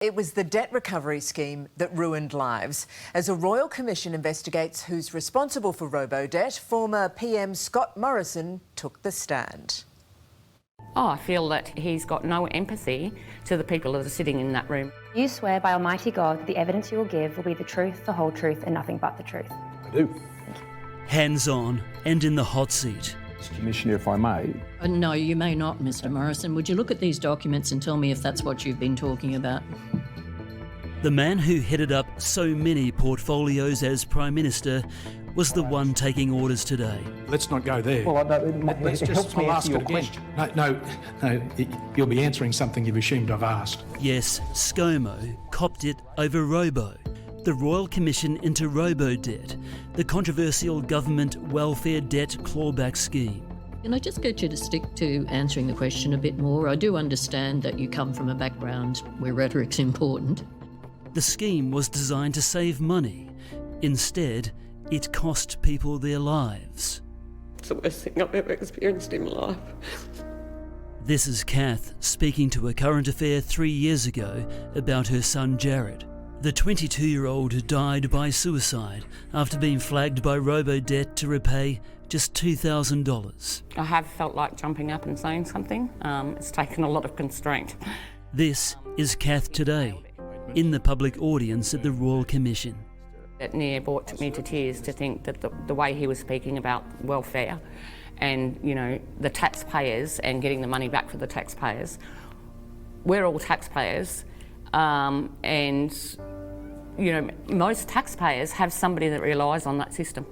It was the debt recovery scheme that ruined lives. As a Royal Commission investigates who's responsible for Robodebt, former PM Scott Morrison took the stand. I feel that he's got no empathy to the people that are sitting in that room. You swear by Almighty God that the evidence you will give will be the truth, the whole truth and nothing but the truth. I do. Hands-on and in the hot seat. Mr. Commissioner, if I may. No, you may not, Mr. Morrison. Would you look at these documents and tell me if that's what you've been talking about? The man who headed up so many portfolios as Prime Minister was the one taking orders today. Let's not go there. Well, Let's just ask it again. No, you'll be answering something you've assumed I've asked. Yes, ScoMo copped it over Robo. The Royal Commission into Robodebt, the controversial government welfare debt clawback scheme. Can I just get you to stick to answering the question a bit more? I do understand that you come from a background where rhetoric's important. The scheme was designed to save money. Instead, it cost people their lives. It's the worst thing I've ever experienced in my life. This is Kath speaking to A Current Affair 3 years ago about her son Jared. The 22-year-old died by suicide after being flagged by Robodebt to repay just $2,000. I have felt like jumping up and saying something. It's taken a lot of constraint. This is Kath today, in the public audience at the Royal Commission. It near brought me to tears to think that the way he was speaking about welfare and, you know, the taxpayers and getting the money back for the taxpayers. We're all taxpayers. And, you know, most taxpayers have somebody that relies on that system.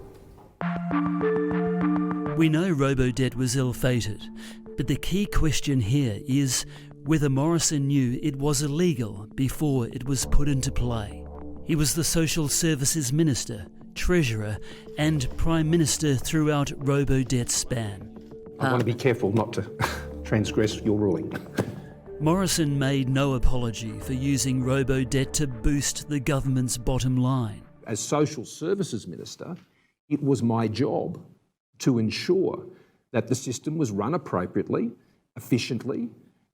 We know Robodebt was ill-fated, but the key question here is whether Morrison knew it was illegal before it was put into play. He was the Social Services Minister, Treasurer and Prime Minister throughout Robodebt's span. I want to be careful not to transgress your ruling. Morrison made no apology for using Robodebt to boost the government's bottom line. As Social Services Minister, it was my job to ensure that the system was run appropriately, efficiently,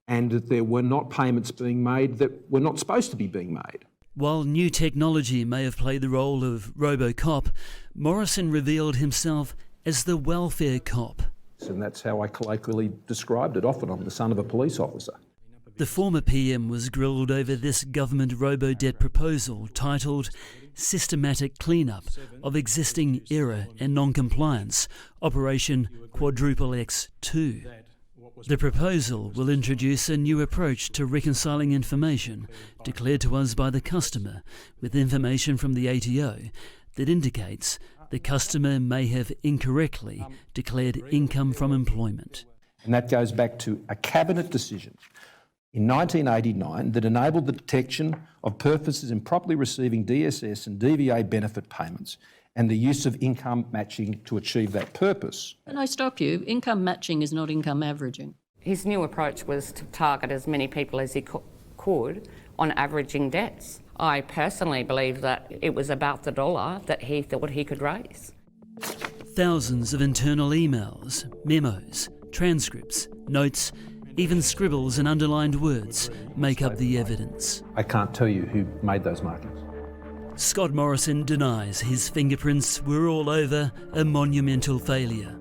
and that there were not payments being made that were not supposed to be being made. While new technology may have played the role of RoboCop, Morrison revealed himself as the welfare cop. And that's how I colloquially described it. Often I'm the son of a police officer. The former PM was grilled over this government Robodebt proposal titled Systematic Cleanup of Existing Error and Non-Compliance, Operation Quadruple X2. The proposal will introduce a new approach to reconciling information declared to us by the customer with information from the ATO that indicates the customer may have incorrectly declared income from employment. And that goes back to a cabinet decision in 1989 that enabled the detection of purposes improperly receiving DSS and DVA benefit payments and the use of income matching to achieve that purpose. Can I stop you? Income matching is not income averaging. His new approach was to target as many people as he could on averaging debts. I personally believe that it was about the dollar that he thought he could raise. Thousands of internal emails, memos, transcripts, notes, even scribbles and underlined words make up the evidence. I can't tell you who made those markings. Scott Morrison denies his fingerprints were all over a monumental failure.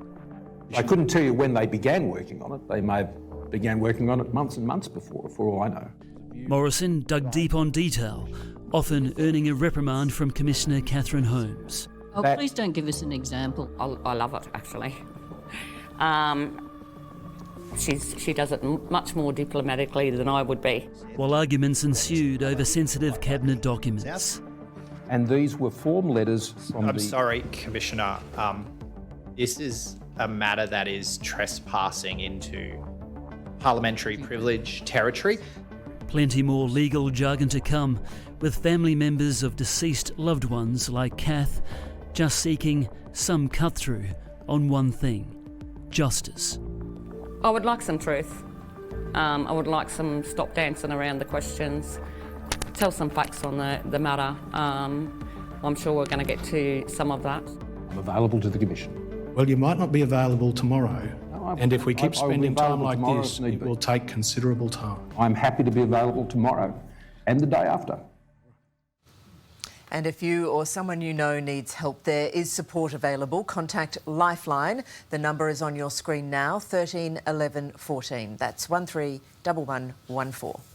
I couldn't tell you when they began working on it. They may have began working on it months and months before, for all I know. Morrison dug deep on detail, often earning a reprimand from Commissioner Catherine Holmes. Oh, please don't give us an example. I love it, actually. She does it much more diplomatically than I would be. While arguments ensued over sensitive cabinet documents. And these were form letters from I'm sorry, Commissioner. This is a matter that is trespassing into parliamentary privilege territory. Plenty more legal jargon to come, with family members of deceased loved ones like Kath just seeking some cut-through on one thing: justice. I would like some truth. I would like some stop dancing around the questions, tell some facts on the matter. I'm sure we're going to get to some of that. I'm available to the Commission. Well, you might not be available tomorrow. And if we keep spending time like this, it will take considerable time. I'm happy to be available tomorrow and the day after. And if you or someone you know needs help, there is support available. Contact Lifeline. The number is on your screen now, 13 11 14. That's 131114.